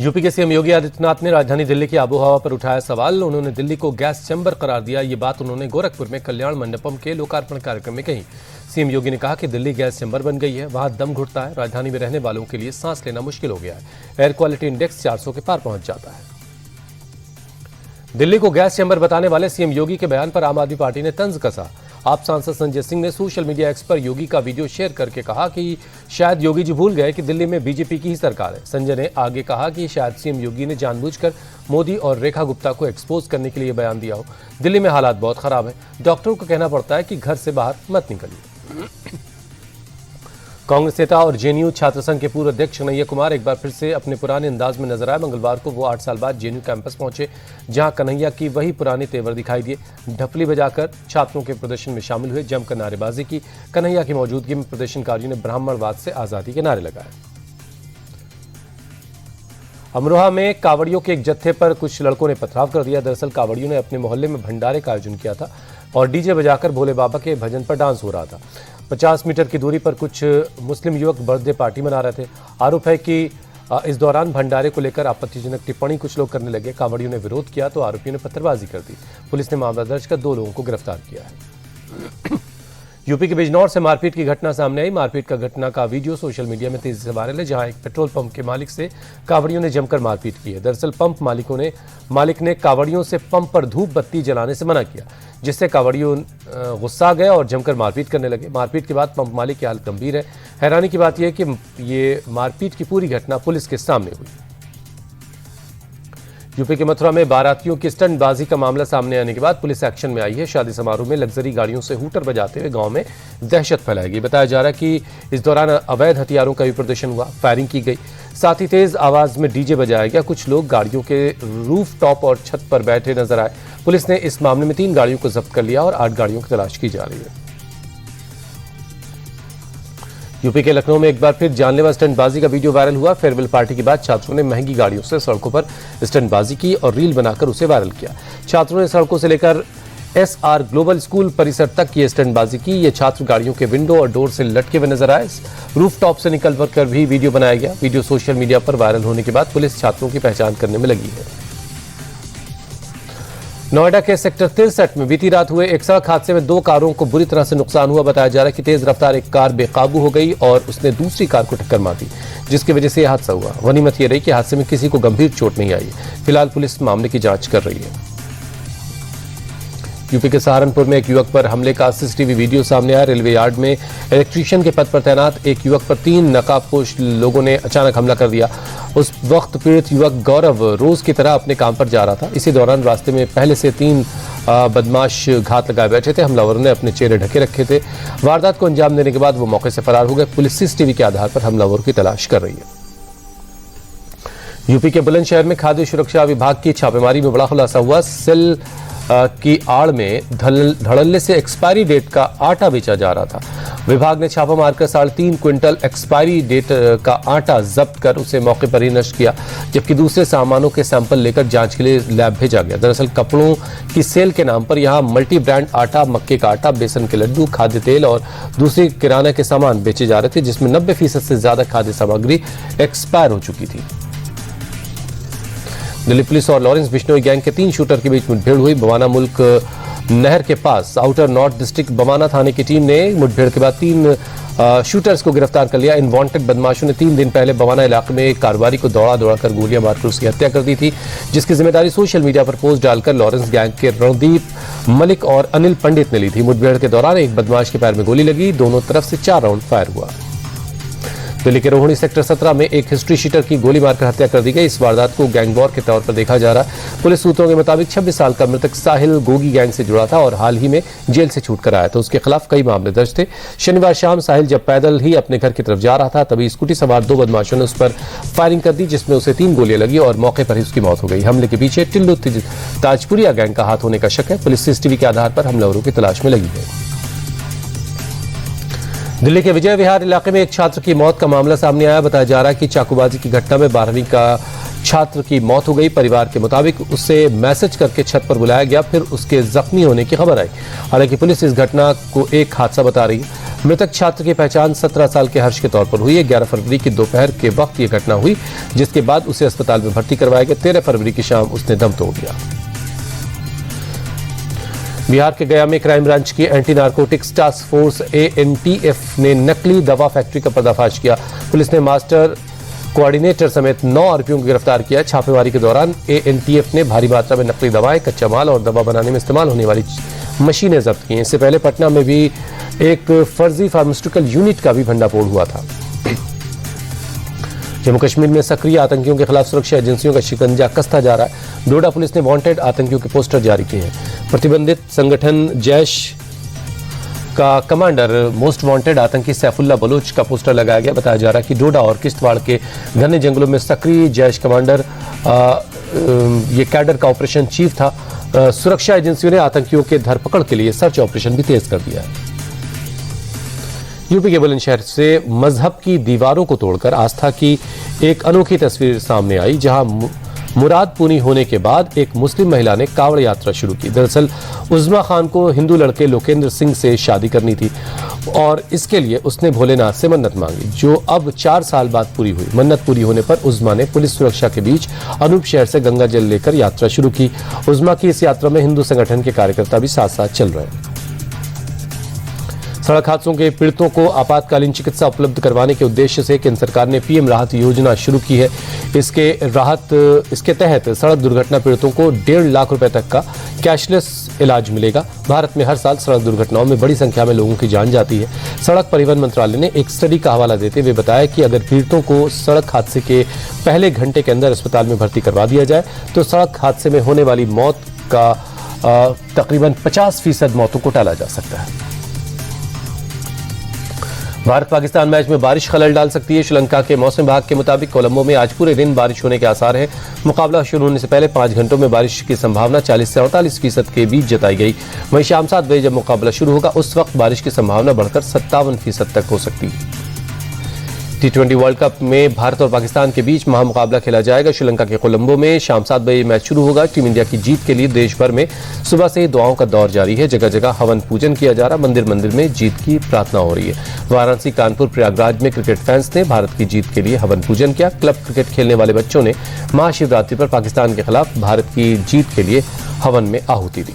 UP के CM Yogi Adityanath ने राजधानी दिल्ली की आबोहवा पर उठाया सवाल। उन्होंने दिल्ली को गैस चैम्बर करार दिया। ये बात उन्होंने गोरखपुर में कल्याण मंडपम के लोकार्पण कार्यक्रम में कही। सीएम योगी ने कहा कि दिल्ली गैस चैम्बर बन गई है, वहां दम घुटता है। राजधानी में रहने वालों के लिए सांस लेना मुश्किल हो गया है। एयर क्वालिटी इंडेक्स 400 के पार पहुंच जाता है। दिल्ली को गैस चैम्बर बताने वाले सीएम योगी के बयान पर आम आदमी पार्टी ने तंज कसा। आप सांसद संजय सिंह ने सोशल मीडिया एक्स पर योगी का वीडियो शेयर करके कहा कि शायद योगी जी भूल गए कि दिल्ली में बीजेपी की ही सरकार है। संजय ने आगे कहा कि शायद सीएम योगी ने जानबूझकर मोदी और रेखा गुप्ता को एक्सपोज करने के लिए बयान दिया हो। दिल्ली में हालात बहुत खराब है। डॉक्टरों को कहना पड़ता है कि घर से बाहर मत निकलिए। कांग्रेस नेता और जेएनयू छात्र संघ के पूर्व अध्यक्ष कन्हैया कुमार एक बार फिर से अपने पुराने अंदाज में नजर आए। मंगलवार को वो 8 साल बाद जेएनयू कैंपस पहुंचे, जहां कन्हैया की वही पुरानी तेवर दिखाई दिए। ढपली बजाकर छात्रों के प्रदर्शन में शामिल हुए, जमकर नारेबाजी की। कन्हैया की मौजूदगी में प्रदर्शनकारियों ने ब्राह्मणवाद से आजादी के नारे लगाए। अमरोहा में कावड़ियों के एक जत्थे पर कुछ लड़कों ने पथराव कर दिया। दरअसल कावड़ियों ने अपने मोहल्ले में भंडारे का आयोजन किया था और डीजे बजाकर भोले बाबा के भजन पर डांस हो रहा था। 50 मीटर की दूरी पर कुछ मुस्लिम युवक बर्थडे पार्टी मना रहे थे। आरोप है कि इस दौरान भंडारे को लेकर आपत्तिजनक टिप्पणी कुछ लोग करने लगे। कावड़ियों ने विरोध किया तो आरोपियों ने पत्थरबाजी कर दी। पुलिस ने मामला दर्ज कर 2 लोगों को गिरफ्तार किया है। यूपी के बिजनौर से मारपीट की घटना सामने आई। मारपीट का घटना का वीडियो सोशल मीडिया में तेजी से वायरल है, जहां एक पेट्रोल पंप के मालिक से कावड़ियों ने जमकर मारपीट की है। दरअसल पंप मालिक ने कावड़ियों से पंप पर धूप बत्ती जलाने से मना किया, जिससे कावड़ियों गुस्सा गए और जमकर मारपीट करने लगे। मारपीट के बाद पंप मालिक की हालत गंभीर है। हैरानी की बात यह है कि ये मारपीट की पूरी घटना पुलिस के सामने हुई। यूपी के मथुरा में बारातियों की स्टंटबाजी का मामला सामने आने के बाद पुलिस एक्शन में आई है। शादी समारोह में लग्जरी गाड़ियों से हूटर बजाते हुए गांव में दहशत फैलाई गई। बताया जा रहा है कि इस दौरान अवैध हथियारों का भी प्रदर्शन हुआ, फायरिंग की गई, साथ ही तेज आवाज में डीजे बजाया गया। कुछ लोग गाड़ियों के रूफ टॉप और छत पर बैठे नजर आए। पुलिस ने इस मामले में 3 गाड़ियों को जब्त कर लिया और 8 गाड़ियों की तलाश की जा रही है। यूपी के लखनऊ में एक बार फिर जानलेवा स्टंटबाजी का वीडियो वायरल हुआ। फेयरवेल पार्टी के बाद छात्रों ने महंगी गाड़ियों से सड़कों पर स्टंटबाजी की और रील बनाकर उसे वायरल किया। छात्रों ने सड़कों से लेकर एसआर ग्लोबल स्कूल परिसर तक ये स्टंटबाजी की। ये छात्र गाड़ियों के विंडो और डोर से लटके हुए नजर आए। रूफ टॉप से निकल कर भी वीडियो बनाया गया। वीडियो सोशल मीडिया पर वायरल होने के बाद पुलिस छात्रों की पहचान करने में लगी है। नोएडा के सेक्टर 63 में बीती रात हुए एक सड़क हादसे में 2 कारों को बुरी तरह से नुकसान हुआ। बताया जा रहा है कि तेज रफ्तार एक कार बेकाबू हो गई और उसने दूसरी कार को टक्कर मार दी, जिसकी वजह से यह हादसा हुआ। गनीमत यह रही कि हादसे में किसी को गंभीर चोट नहीं आई। फिलहाल पुलिस मामले की जांच कर रही है। यूपी के सहारनपुर में एक युवक पर हमले का सीसीटीवी वीडियो सामने आया। रेलवे यार्ड में इलेक्ट्रीशियन के पद पर तैनात एक युवक पर 3 नकाबपोश लोगों ने अचानक हमला कर दिया। उस वक्त पीड़ित युवक गौरव रोज की तरह अपने काम पर जा रहा था। इसी दौरान रास्ते में पहले से 3 बदमाश घात लगाए बैठे थे। हमलावरों ने अपने चेहरे ढके रखे थे। वारदात को अंजाम देने के बाद वो मौके से फरार हो गए। पुलिस सीसीटीवी के आधार पर हमलावरों की तलाश कर रही है। यूपी के बुलंदशहर में खाद्य सुरक्षा विभाग की छापेमारी में बड़ा खुलासा हुआ। सेल की आड़ में धड़ल्ले से एक्सपायरी डेट का आटा बेचा जा रहा था। विभाग ने छापा मारकर 3.5 क्विंटल एक्सपायरी डेट का आटा जब्त कर उसे मौके पर ही नष्ट किया, जबकि दूसरे सामानों के सैंपल लेकर जांच के लिए लैब भेजा गया। दरअसल कपड़ों की सेल के नाम पर यहां मल्टी ब्रांड आटा, मक्के का आटा, बेसन के लड्डू, खाद्य तेल और दूसरी किराना के सामान बेचे जा रहे थे, जिसमें 90% से ज्यादा खाद्य सामग्री एक्सपायर हो चुकी थी। दिल्ली पुलिस और लॉरेंस बिश्नोई गैंग के 3 शूटर के बीच मुठभेड़ हुई। बवाना मुल्क नहर के पास आउटर नॉर्थ डिस्ट्रिक्ट बवाना थाने की टीम ने मुठभेड़ के बाद 3 शूटर्स को गिरफ्तार कर लिया। इन वांटेड बदमाशों ने 3 दिन पहले बवाना इलाके में एक कारोबारी को दौड़ा कर गोलियां मारकर उसकी हत्या कर दी थी, जिसकी जिम्मेदारी सोशल मीडिया पर पोस्ट डालकर लॉरेंस गैंग के रणदीप मलिक और अनिल पंडित ने ली थी। मुठभेड़ के दौरान एक बदमाश के पैर में गोली लगी। दोनों तरफ से 4 राउंड फायर हुआ। दिल्ली के रोहिणी सेक्टर 17 में एक हिस्ट्री शीटर की गोली मारकर हत्या कर दी गई। इस वारदात को गैंग वॉर के तौर पर देखा जा रहा है। पुलिस सूत्रों के मुताबिक 26 साल का मृतक साहिल गोगी गैंग से जुड़ा था और हाल ही में जेल से छूट कर आया था। उसके खिलाफ कई मामले दर्ज थे। शनिवार शाम साहिल जब पैदल ही अपने घर की तरफ जा रहा था, तभी स्कूटी सवार 2 बदमाशों ने उस पर फायरिंग कर दी, जिसमें उसे 3 गोलियां लगी और मौके पर ही उसकी मौत हो गई। हमले के पीछे टिल्लू ताजपुरिया गैंग का हाथ होने का शक है। पुलिस सीसीटीवी के आधार पर हमलावरों की तलाश में लगी है। दिल्ली के विजय विहार इलाके में एक छात्र की मौत का मामला सामने आया। बताया जा रहा है कि चाकूबाजी की घटना में 12वीं का छात्र की मौत हो गई। परिवार के मुताबिक उसे मैसेज करके छत पर बुलाया गया, फिर उसके जख्मी होने की खबर आई। हालांकि पुलिस इस घटना को एक हादसा बता रही है। मृतक छात्र की पहचान 17 साल के हर्ष के तौर पर हुई है। 11 फरवरी की दोपहर के वक्त यह घटना हुई, जिसके बाद उसे अस्पताल में भर्ती करवाया गया। 13 फरवरी की शाम उसने दम तोड़ दिया। बिहार के गया में क्राइम ब्रांच की anti narcotics task force ANTF ने नकली दवा फैक्ट्री का पर्दाफाश किया। पुलिस ने मास्टर कोऑर्डिनेटर समेत 9 आरोपियों को गिरफ्तार किया। छापेमारी के दौरान ANTF ने भारी मात्रा में नकली दवाएं, कच्चा माल और दवा बनाने में इस्तेमाल होने वाली मशीनें जब्त की। इससे पहले पटना में भी एक फर्जी फार्मास्यूटिकल यूनिट का भी भंडाफोड़ हुआ था। जम्मू कश्मीर में सक्रिय आतंकियों के खिलाफ सुरक्षा एजेंसियों का शिकंजा कसता जा रहा है। डोडा पुलिस ने वांटेड आतंकियों के पोस्टर जारी किए हैं। प्रतिबंधित संगठन जैश का कमांडर मोस्ट वांटेड आतंकी सैफुल्ला बलोच का पोस्टर लगाया गया। बताया जा रहा है कि डोडा और किश्तवाड़ के घने जंगलों में सक्रिय जैश कमांडर ये कैडर का ऑपरेशन चीफ था। सुरक्षा एजेंसियों ने आतंकियों के धरपकड़ के लिए सर्च ऑपरेशन भी तेज कर दिया है। यूपी के बुलंदशहर से मजहब की दीवारों को तोड़कर आस्था की एक अनोखी तस्वीर सामने आई, जहां मुराद पूरी होने के बाद एक मुस्लिम महिला ने कावड़ यात्रा शुरू की। दरअसल उज़्मा खान को हिंदू लड़के लोकेंद्र सिंह से शादी करनी थी और इसके लिए उसने भोलेनाथ से मन्नत मांगी, जो अब 4 साल बाद पूरी हुई। मन्नत पूरी होने पर उज़्मा ने पुलिस सुरक्षा के बीच अनूप शहर से गंगा जल लेकर यात्रा शुरू की। उज़्मा की इस यात्रा में हिंदू संगठन के कार्यकर्ता भी साथ साथ चल रहे हैं। सड़क हादसों के पीड़ितों को आपातकालीन चिकित्सा उपलब्ध करवाने के उद्देश्य से केंद्र सरकार ने पीएम राहत योजना शुरू की है। इसके तहत सड़क दुर्घटना पीड़ितों को 1.5 लाख रुपए तक का कैशलेस इलाज मिलेगा। भारत में हर साल सड़क दुर्घटनाओं में बड़ी संख्या में लोगों की जान जाती है। सड़क परिवहन मंत्रालय ने एक स्टडी का हवाला देते हुए बताया कि अगर पीड़ितों को सड़क हादसे के पहले घंटे के अंदर अस्पताल में भर्ती करवा दिया जाए तो सड़क हादसे में होने वाली मौत का तकरीबन 50% मौतों को टाला जा सकता है। भारत पाकिस्तान मैच में बारिश खलल डाल सकती है। श्रीलंका के मौसम विभाग के मुताबिक कोलंबो में आज पूरे दिन बारिश होने के आसार हैं। मुकाबला शुरू होने से पहले 5 घंटों में बारिश की संभावना 40 से 48% के बीच जताई गई। वहीं शाम 7 बजे जब मुकाबला शुरू होगा उस वक्त बारिश की संभावना बढ़कर 57% तक हो सकती है। T20 वर्ल्ड कप में भारत और पाकिस्तान के बीच महामुकाबला खेला जाएगा। श्रीलंका के कोलंबो में शाम 7 बजे मैच शुरू होगा। टीम इंडिया की जीत के लिए देश भर में सुबह से ही दुआओं का दौर जारी है। जगह जगह हवन पूजन किया जा रहा, मंदिर मंदिर में जीत की प्रार्थना हो रही है। वाराणसी, कानपुर, प्रयागराज में क्रिकेट फैंस ने भारत की जीत के लिए हवन पूजन किया। क्लब क्रिकेट खेलने वाले बच्चों ने महाशिवरात्रि पर पाकिस्तान के खिलाफ भारत की जीत के लिए हवन में आहुति दी।